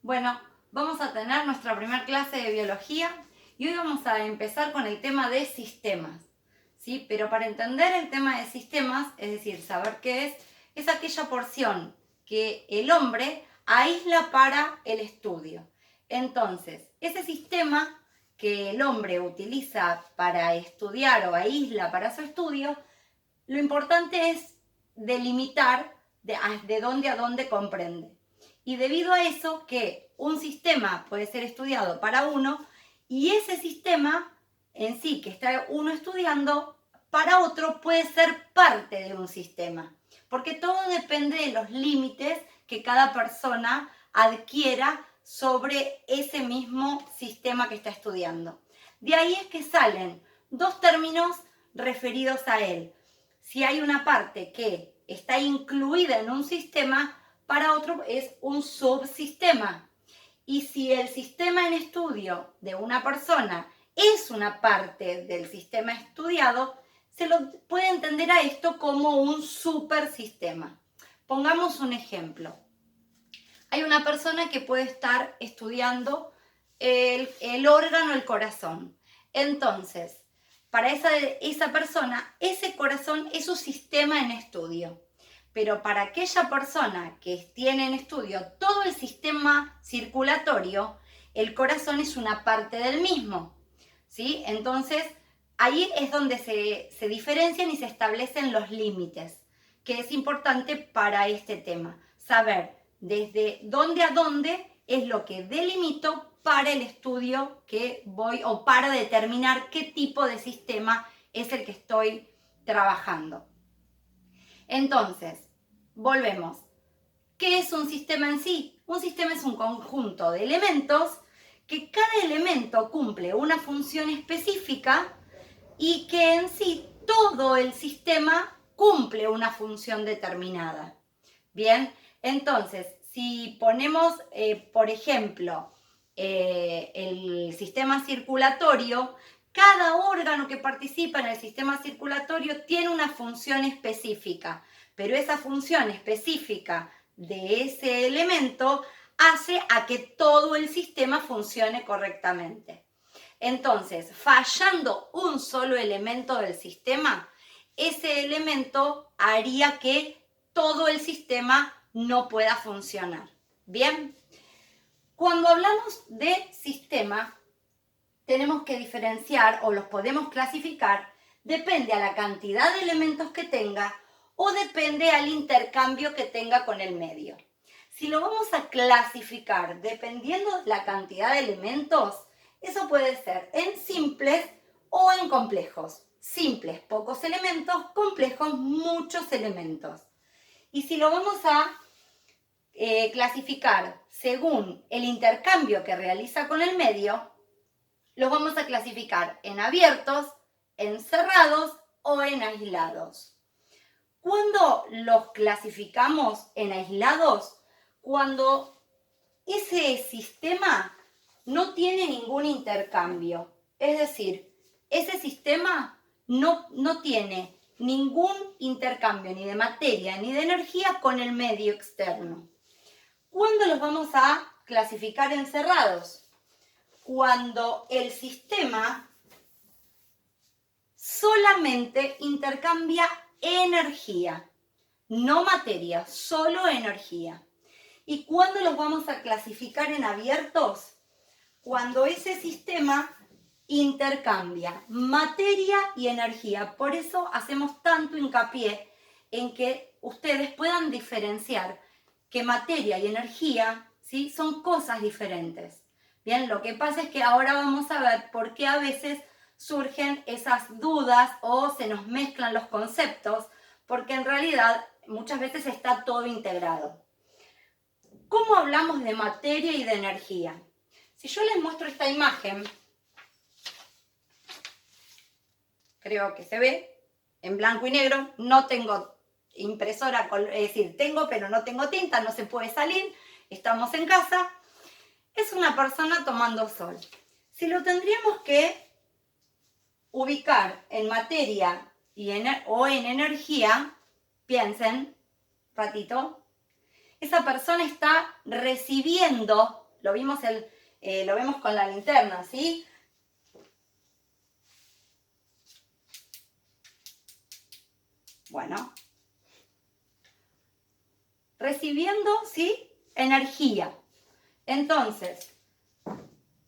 Bueno, vamos a tener nuestra primera clase de biología y hoy vamos a empezar con el tema de sistemas, ¿sí? Pero para entender el tema de sistemas, es decir, saber qué es aquella porción que el hombre aísla para el estudio. Entonces, ese sistema que el hombre utiliza para estudiar o aísla para su estudio, lo importante es delimitar de dónde a dónde comprende. Y debido a eso que un sistema puede ser estudiado para uno y ese sistema en sí que está uno estudiando para otro puede ser parte de un sistema, porque todo depende de los límites que cada persona adquiera sobre ese mismo sistema que está estudiando. De ahí es que salen dos términos referidos a él. Si hay una parte que está incluida en un sistema, para otro es un subsistema. Y si el sistema en estudio de una persona es una parte del sistema estudiado, se lo puede entender a esto como un supersistema. Pongamos un ejemplo. Hay una persona que puede estar estudiando el órgano, el corazón. Entonces, para esa persona, ese corazón es su sistema en estudio. Pero para aquella persona que tiene en estudio todo el sistema circulatorio, el corazón es una parte del mismo, ¿sí? Entonces, ahí es donde se diferencian y se establecen los límites, que es importante para este tema. Saber desde dónde a dónde es lo que delimito para el estudio que voy o para determinar qué tipo de sistema es el que estoy trabajando. Entonces, volvemos. ¿Qué es un sistema en sí? Un sistema es un conjunto de elementos que cada elemento cumple una función específica y que en sí todo el sistema cumple una función determinada. Bien, entonces, si ponemos, por ejemplo, el sistema circulatorio, cada órgano que participa en el sistema circulatorio tiene una función específica, pero esa función específica de ese elemento hace a que todo el sistema funcione correctamente. Entonces, fallando un solo elemento del sistema, ese elemento haría que todo el sistema no pueda funcionar. Bien, cuando hablamos de sistema, tenemos que diferenciar o los podemos clasificar, depende a la cantidad de elementos que tenga o depende al intercambio que tenga con el medio. Si lo vamos a clasificar dependiendo de la cantidad de elementos, eso puede ser en simples o en complejos. Simples, pocos elementos, complejos, muchos elementos. Y si lo vamos a clasificar según el intercambio que realiza con el medio, los vamos a clasificar en abiertos, en cerrados o en aislados. ¿Cuándo los clasificamos en aislados? Cuando ese sistema no tiene ningún intercambio. Es decir, ese sistema no tiene ningún intercambio ni de materia ni de energía con el medio externo. ¿Cuándo los vamos a clasificar en cerrados? Cuando el sistema solamente intercambia energía, no materia, solo energía. ¿Y cuándo los vamos a clasificar en abiertos? Cuando ese sistema intercambia materia y energía. Por eso hacemos tanto hincapié en que ustedes puedan diferenciar que materia y energía, ¿sí?, son cosas diferentes. Bien, lo que pasa es que ahora vamos a ver por qué a veces surgen esas dudas o se nos mezclan los conceptos, porque en realidad muchas veces está todo integrado. ¿Cómo hablamos de materia y de energía? Si yo les muestro esta imagen, creo que se ve en blanco y negro, no tengo impresora, es decir, tengo pero no tengo tinta, no se puede salir, estamos en casa, es una persona tomando sol. Si lo tendríamos que ubicar en materia o en energía, piensen, ratito, esa persona está recibiendo lo vemos con la linterna, ¿sí? Bueno, recibiendo, ¿sí?, energía. Entonces,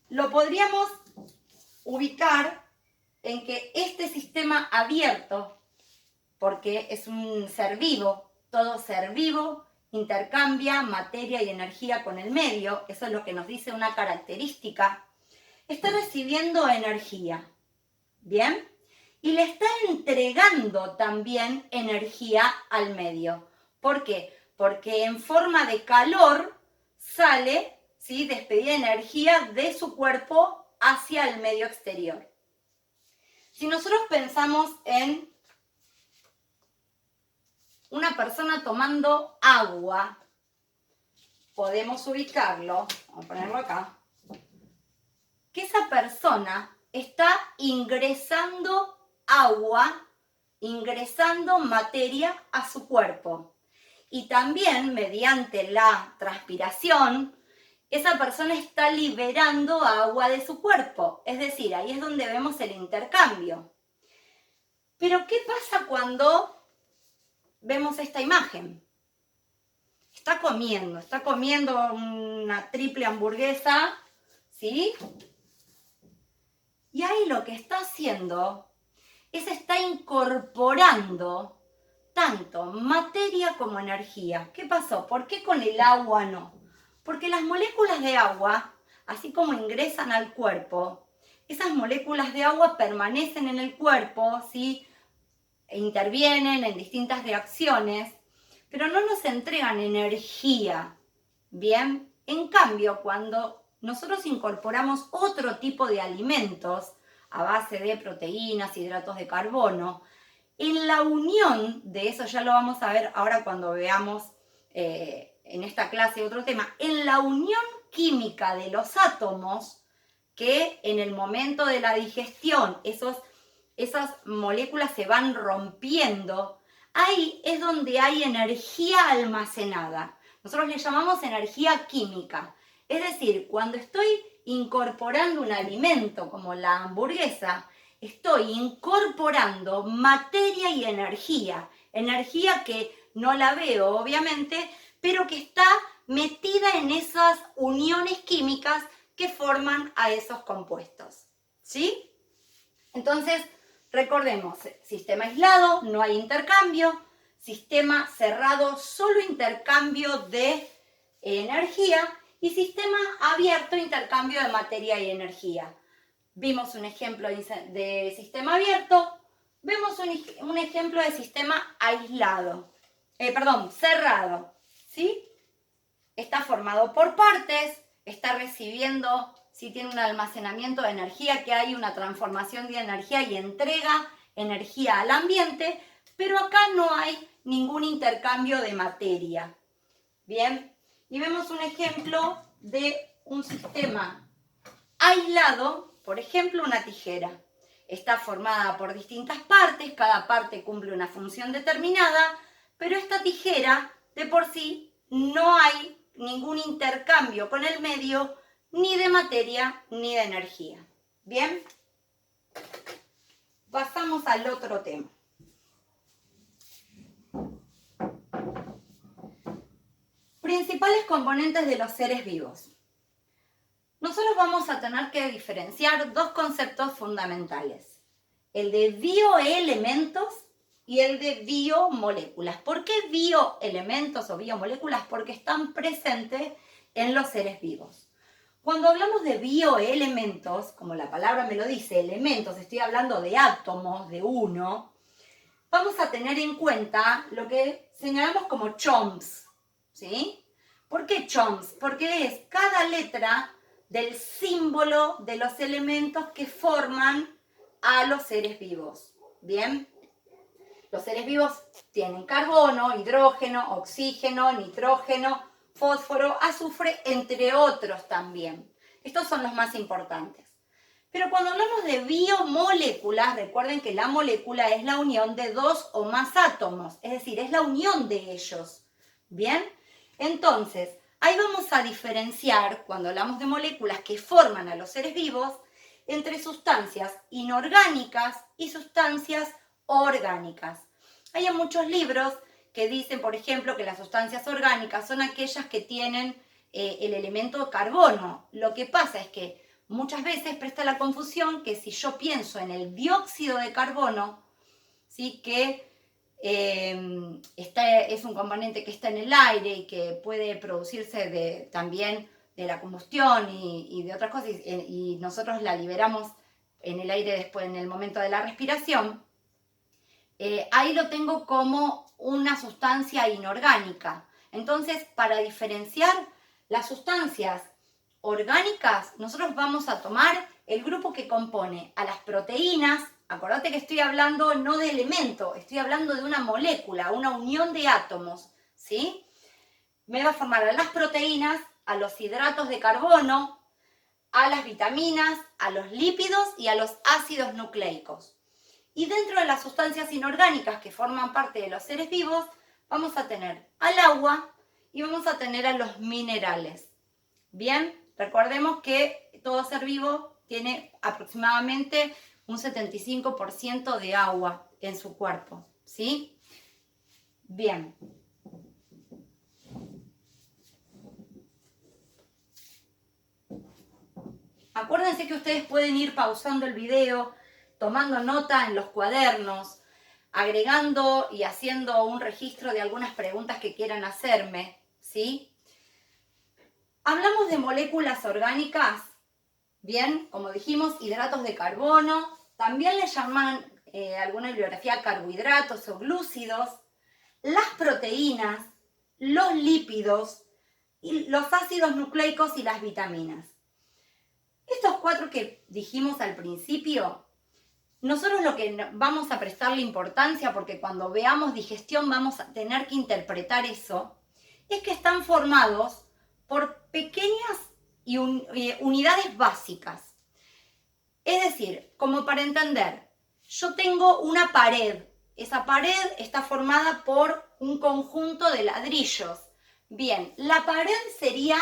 lo podríamos ubicar en que este sistema abierto, porque es un ser vivo, todo ser vivo intercambia materia y energía con el medio, eso es lo que nos dice una característica, está recibiendo energía, ¿bien? Y le está entregando también energía al medio. ¿Por qué? Porque en forma de calor sale, ¿sí?, despedida energía de su cuerpo hacia el medio exterior. Si nosotros pensamos en una persona tomando agua, podemos ubicarlo, vamos a ponerlo acá, que esa persona está ingresando agua, ingresando materia a su cuerpo. Y también mediante la transpiración, esa persona está liberando agua de su cuerpo. Es decir, ahí es donde vemos el intercambio. Pero ¿qué pasa cuando vemos esta imagen? Está comiendo una triple hamburguesa, ¿sí? Y ahí lo que está haciendo es está incorporando tanto materia como energía. ¿Qué pasó? ¿Por qué con el agua no? Porque las moléculas de agua, así como ingresan al cuerpo, esas moléculas de agua permanecen en el cuerpo, ¿sí?, e intervienen en distintas reacciones, pero no nos entregan energía, ¿bien? En cambio, cuando nosotros incorporamos otro tipo de alimentos a base de proteínas, hidratos de carbono, en la unión de eso, ya lo vamos a ver ahora cuando veamos en esta clase otro tema, en la unión química de los átomos, que en el momento de la digestión esas moléculas se van rompiendo, ahí es donde hay energía almacenada. Nosotros le llamamos energía química. Es decir, cuando estoy incorporando un alimento como la hamburguesa, estoy incorporando materia y energía. Energía que no la veo, obviamente, pero que está metida en esas uniones químicas que forman a esos compuestos. ¿Sí? Entonces, recordemos, sistema aislado, no hay intercambio. Sistema cerrado, solo intercambio de energía. Y sistema abierto, intercambio de materia y energía. Vimos un ejemplo de sistema abierto, vemos un ejemplo de sistema aislado, cerrado, ¿sí? Está formado por partes, está recibiendo, si tiene un almacenamiento de energía, que hay una transformación de energía y entrega energía al ambiente, pero acá no hay ningún intercambio de materia. Bien, y vemos un ejemplo de un sistema aislado, por ejemplo, una tijera. Está formada por distintas partes, cada parte cumple una función determinada, pero esta tijera, de por sí, no hay ningún intercambio con el medio, ni de materia, ni de energía. ¿Bien? Pasamos al otro tema. Principales componentes de los seres vivos. Nosotros vamos a tener que diferenciar dos conceptos fundamentales. El de bioelementos y el de biomoléculas. ¿Por qué bioelementos o biomoléculas? Porque están presentes en los seres vivos. Cuando hablamos de bioelementos, como la palabra me lo dice, elementos, estoy hablando de átomos, de uno, vamos a tener en cuenta lo que señalamos como CHOMS, ¿sí? ¿Por qué CHOMS? Porque es cada letra del símbolo de los elementos que forman a los seres vivos. ¿Bien? Los seres vivos tienen carbono, hidrógeno, oxígeno, nitrógeno, fósforo, azufre, entre otros también. Estos son los más importantes. Pero cuando hablamos de biomoléculas, recuerden que la molécula es la unión de dos o más átomos, es decir, es la unión de ellos. ¿Bien? Entonces, Ahí vamos a diferenciar, cuando hablamos de moléculas que forman a los seres vivos, entre sustancias inorgánicas y sustancias orgánicas. Hay muchos libros que dicen, por ejemplo, que las sustancias orgánicas son aquellas que tienen el elemento carbono. Lo que pasa es que muchas veces presta la confusión que si yo pienso en el dióxido de carbono, ¿sí? Que es un componente que está en el aire y que puede producirse también de la combustión y de otras cosas, y nosotros la liberamos en el aire después, en el momento de la respiración, ahí lo tengo como una sustancia inorgánica. Entonces, para diferenciar las sustancias orgánicas, nosotros vamos a tomar el grupo que compone a las proteínas. Acordate que estoy hablando no de elemento, estoy hablando de una molécula, una unión de átomos, ¿sí? Me va a formar a las proteínas, a los hidratos de carbono, a las vitaminas, a los lípidos y a los ácidos nucleicos. Y dentro de las sustancias inorgánicas que forman parte de los seres vivos, vamos a tener al agua y vamos a tener a los minerales. Bien, recordemos que todo ser vivo tiene aproximadamente un 75% de agua en su cuerpo, ¿sí? Bien. Acuérdense que ustedes pueden ir pausando el video, tomando nota en los cuadernos, agregando y haciendo un registro de algunas preguntas que quieran hacerme, ¿sí? Hablamos de moléculas orgánicas, bien, como dijimos, hidratos de carbono, también le llaman alguna bibliografía carbohidratos o glúcidos, las proteínas, los lípidos, y los ácidos nucleicos y las vitaminas. Estos cuatro que dijimos al principio, nosotros lo que vamos a prestarle importancia, porque cuando veamos digestión vamos a tener que interpretar eso, es que están formados por pequeñas unidades básicas. Es decir, como para entender, yo tengo una pared. Esa pared está formada por un conjunto de ladrillos. Bien, la pared sería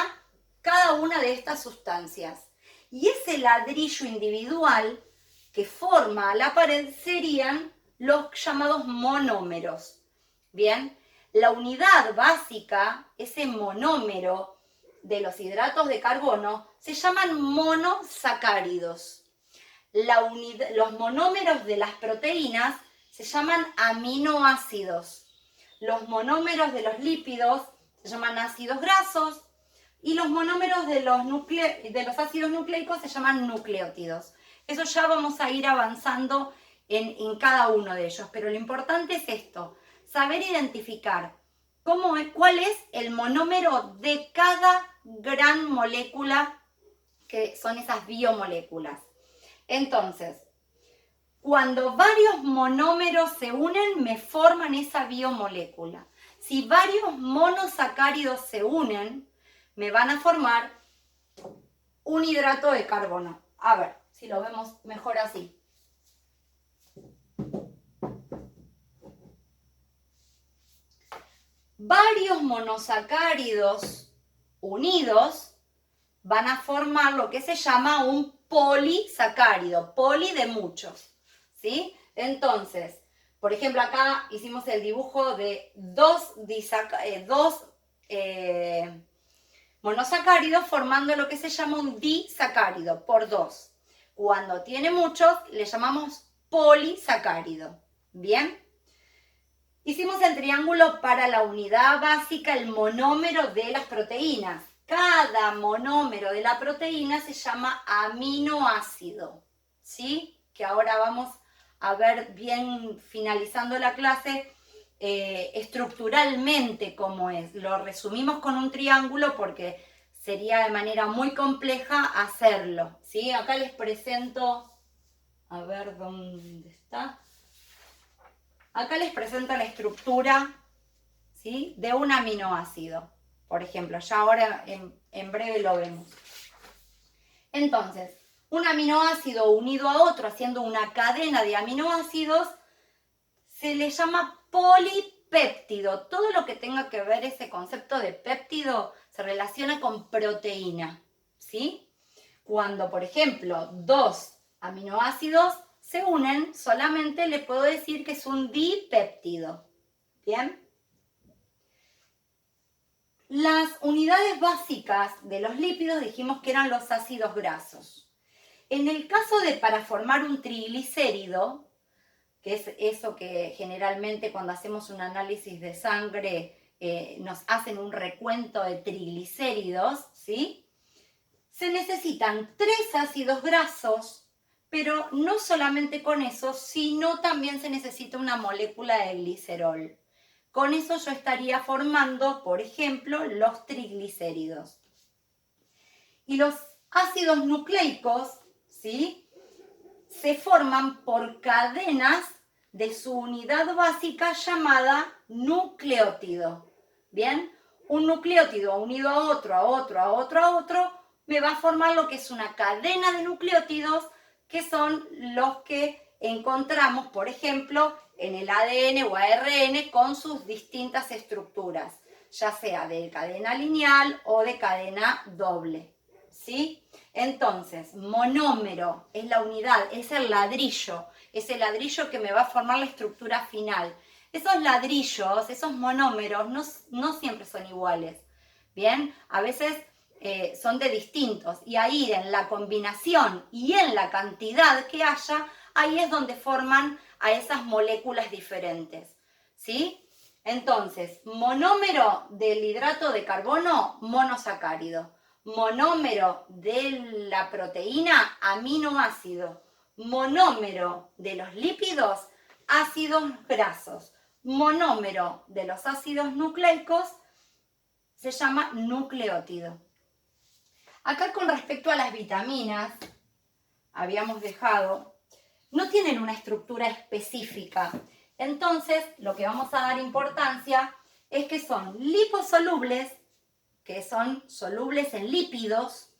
cada una de estas sustancias. Y ese ladrillo individual que forma la pared serían los llamados monómeros. Bien, la unidad básica, ese monómero de los hidratos de carbono, se llaman monosacáridos. Los monómeros de las proteínas se llaman aminoácidos. Los monómeros de los lípidos se llaman ácidos grasos. Y los monómeros de los ácidos nucleicos se llaman nucleótidos. Eso ya vamos a ir avanzando en cada uno de ellos. Pero lo importante es esto, saber identificar cuál es el monómero de cada gran molécula, que son esas biomoléculas. Entonces, cuando varios monómeros se unen, me forman esa biomolécula. Si varios monosacáridos se unen, me van a formar un hidrato de carbono. A ver, si lo vemos mejor así. Varios monosacáridos unidos van a formar lo que se llama un polisacárido, poli de muchos, ¿sí? Entonces, por ejemplo, acá hicimos el dibujo de dos monosacáridos formando lo que se llama un disacárido, por dos. Cuando tiene muchos, le llamamos polisacárido. ¿Bien? Hicimos el triángulo para la unidad básica, el monómero de las proteínas. Cada monómero de la proteína se llama aminoácido, ¿sí? Que ahora vamos a ver bien finalizando la clase estructuralmente cómo es. Lo resumimos con un triángulo porque sería de manera muy compleja hacerlo, ¿sí? Acá les presento, a ver dónde está. Acá les presento la estructura, ¿sí? De un aminoácido, por ejemplo. Ya ahora en breve lo vemos. Entonces, un aminoácido unido a otro, haciendo una cadena de aminoácidos, se le llama polipéptido. Todo lo que tenga que ver ese concepto de péptido se relaciona con proteína, ¿sí? Cuando, por ejemplo, dos aminoácidos se unen, solamente le puedo decir que es un dipéptido. ¿Bien? Las unidades básicas de los lípidos dijimos que eran los ácidos grasos. En el caso de para formar un triglicérido, que es eso que generalmente cuando hacemos un análisis de sangre nos hacen un recuento de triglicéridos, ¿sí? Se necesitan 3 ácidos grasos, pero no solamente con eso, sino también se necesita una molécula de glicerol. Con eso yo estaría formando, por ejemplo, los triglicéridos. Y los ácidos nucleicos, ¿sí?, se forman por cadenas de su unidad básica llamada nucleótido. ¿Bien? Un nucleótido unido a otro, a otro, a otro, a otro, me va a formar lo que es una cadena de nucleótidos, que son los que encontramos, por ejemplo, en el ADN o ARN con sus distintas estructuras, ya sea de cadena lineal o de cadena doble, ¿sí? Entonces, monómero es la unidad, es el ladrillo que me va a formar la estructura final. Esos ladrillos, esos monómeros, no siempre son iguales, ¿bien? A veces son de distintos, y ahí en la combinación y en la cantidad que haya, ahí es donde forman a esas moléculas diferentes, ¿sí? Entonces, monómero del hidrato de carbono, monosacárido. Monómero de la proteína, aminoácido. Monómero de los lípidos, ácidos grasos. Monómero de los ácidos nucleicos se llama nucleótido. Acá con respecto a las vitaminas, habíamos dejado, no tienen una estructura específica. Entonces, lo que vamos a dar importancia es que son liposolubles, que son solubles en lípidos,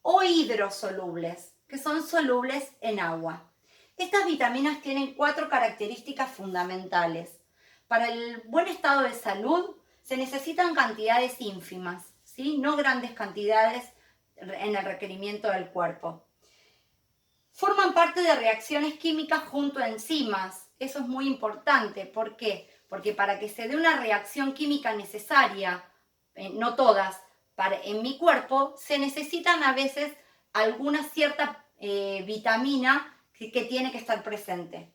o hidrosolubles, que son solubles en agua. Estas vitaminas tienen 4 características fundamentales. Para el buen estado de salud se necesitan cantidades ínfimas, ¿sí? No grandes cantidades en el requerimiento del cuerpo. Forman parte de reacciones químicas junto a enzimas. Eso es muy importante. ¿Por qué? Porque para que se dé una reacción química necesaria, no todas, en mi cuerpo, se necesitan a veces alguna cierta vitamina que tiene que estar presente.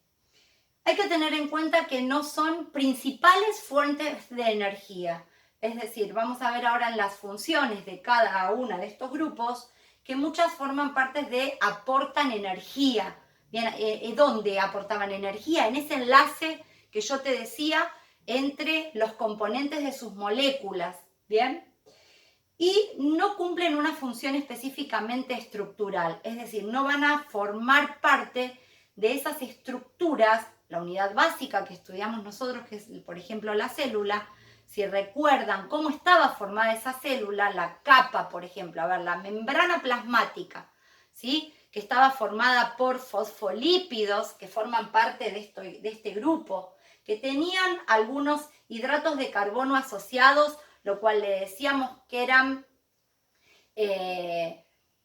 Hay que tener en cuenta que no son principales fuentes de energía. Es decir, vamos a ver ahora en las funciones de cada uno de estos grupos que muchas forman parte de aportan energía. Bien, ¿dónde aportaban energía? En ese enlace que yo te decía entre los componentes de sus moléculas. ¿Bien? Y no cumplen una función específicamente estructural, es decir, no van a formar parte de esas estructuras, la unidad básica que estudiamos nosotros, que es, por ejemplo, la célula. Si recuerdan cómo estaba formada esa célula, la capa, por ejemplo, a ver, la membrana plasmática, ¿sí?, que estaba formada por fosfolípidos, que forman parte de este grupo, que tenían algunos hidratos de carbono asociados, lo cual le decíamos que eran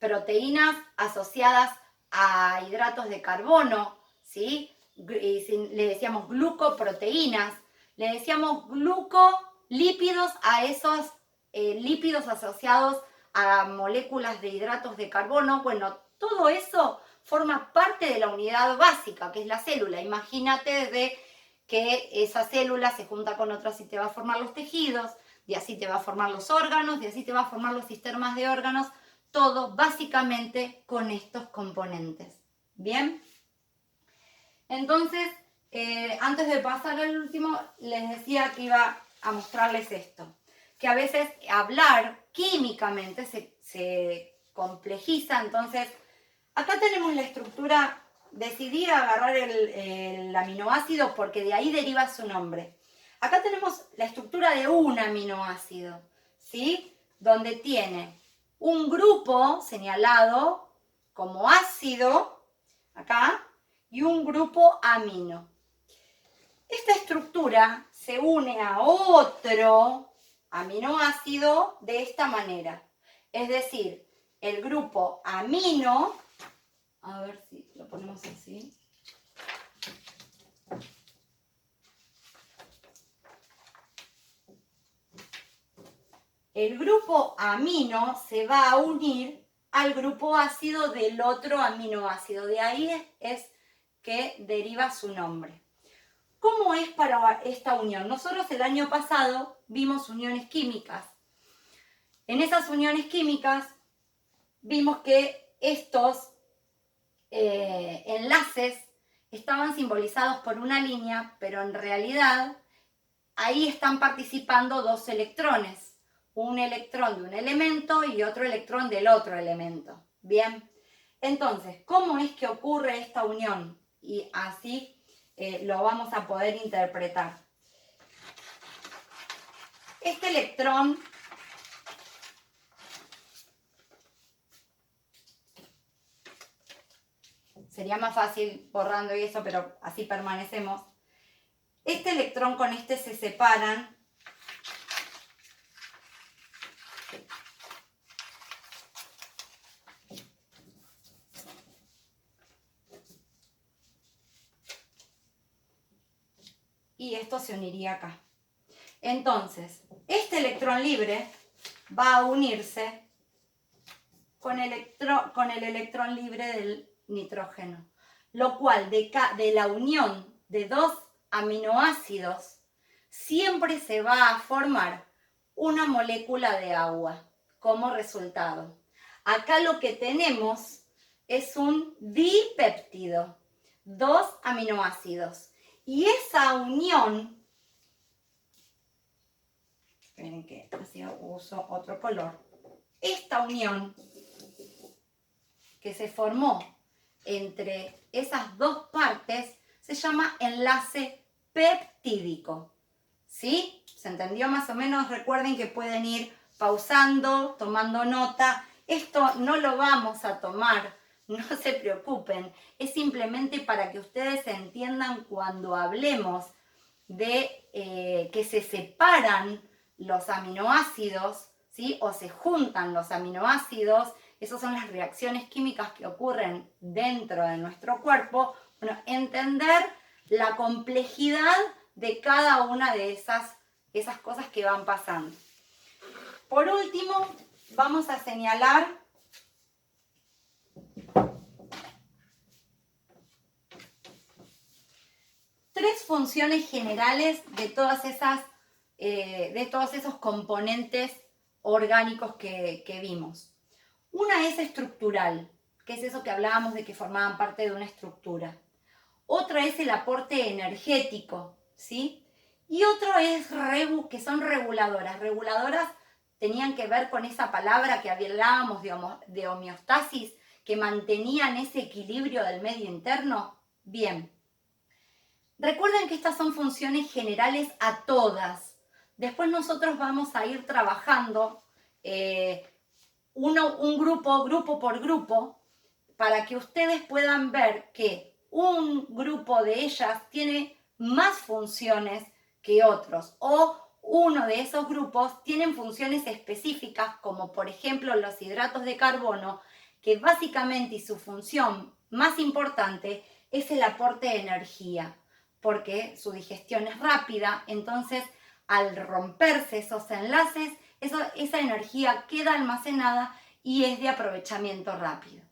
proteínas asociadas a hidratos de carbono, ¿sí? Le decíamos glucoproteínas, le decíamos glucolípidos a esos lípidos asociados a moléculas de hidratos de carbono. Bueno, todo eso forma parte de la unidad básica, que es la célula. Imagínate desde que esa célula se junta con otras y te va a formar los tejidos, y así te va a formar los órganos, y así te va a formar los sistemas de órganos, todo básicamente con estos componentes. ¿Bien? Entonces, antes de pasar al último, les decía que iba a mostrarles esto, que a veces hablar químicamente se complejiza. Entonces, acá tenemos la estructura. Decidí agarrar el aminoácido porque de ahí deriva su nombre. Acá tenemos la estructura de un aminoácido, ¿sí?, donde tiene un grupo señalado como ácido, acá, y un grupo amino. Esta estructura se une a otro aminoácido de esta manera. Es decir, el grupo amino, a ver si lo ponemos así. El grupo amino se va a unir al grupo ácido del otro aminoácido. De ahí es que deriva su nombre. ¿Cómo es para esta unión? Nosotros el año pasado vimos uniones químicas. En esas uniones químicas vimos que estos enlaces estaban simbolizados por una línea, pero en realidad ahí están participando dos electrones. Un electrón de un elemento y otro electrón del otro elemento. Bien, entonces, ¿cómo es que ocurre esta unión? Y así lo vamos a poder interpretar. Este electrón sería más fácil borrando y eso, pero así permanecemos. Este electrón con este se separan. Y esto se uniría acá. Entonces, este electrón libre va a unirse con el electrón libre del nitrógeno, lo cual de la unión de dos aminoácidos siempre se va a formar una molécula de agua como resultado. Acá lo que tenemos es un dipéptido, dos aminoácidos. Y esa unión, esperen que así uso otro color, esta unión que se formó entre esas dos partes se llama enlace peptídico. ¿Sí? ¿Se entendió más o menos? Recuerden que pueden ir pausando, tomando nota. Esto no lo vamos a tomar, no se preocupen. Es simplemente para que ustedes entiendan cuando hablemos de que se separan los aminoácidos, ¿sí? O se juntan los aminoácidos. Esas son las reacciones químicas que ocurren dentro de nuestro cuerpo. Bueno, entender la complejidad de cada una de esas cosas que van pasando. Por último, vamos a señalar tres funciones generales de todos esos componentes orgánicos que vimos. Una es estructural, que es eso que hablábamos de que formaban parte de una estructura. Otra es el aporte energético, ¿sí? Y otro es que son reguladoras. Reguladoras tenían que ver con esa palabra que hablábamos de homeostasis, que mantenían ese equilibrio del medio interno. Bien. Recuerden que estas son funciones generales a todas. Después nosotros vamos a ir trabajando grupo por grupo, para que ustedes puedan ver que un grupo de ellas tiene más funciones que otros, o uno de esos grupos tienen funciones específicas, como por ejemplo los hidratos de carbono, que básicamente y su función más importante es el aporte de energía, porque su digestión es rápida. Entonces al romperse esos enlaces, esa energía queda almacenada y es de aprovechamiento rápido.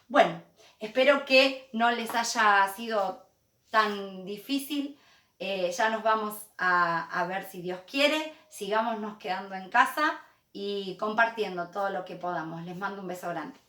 Bueno, espero que no les haya sido tan difícil. Ya nos vamos a ver si Dios quiere. Sigámonos quedando en casa y compartiendo todo lo que podamos. Les mando un beso grande.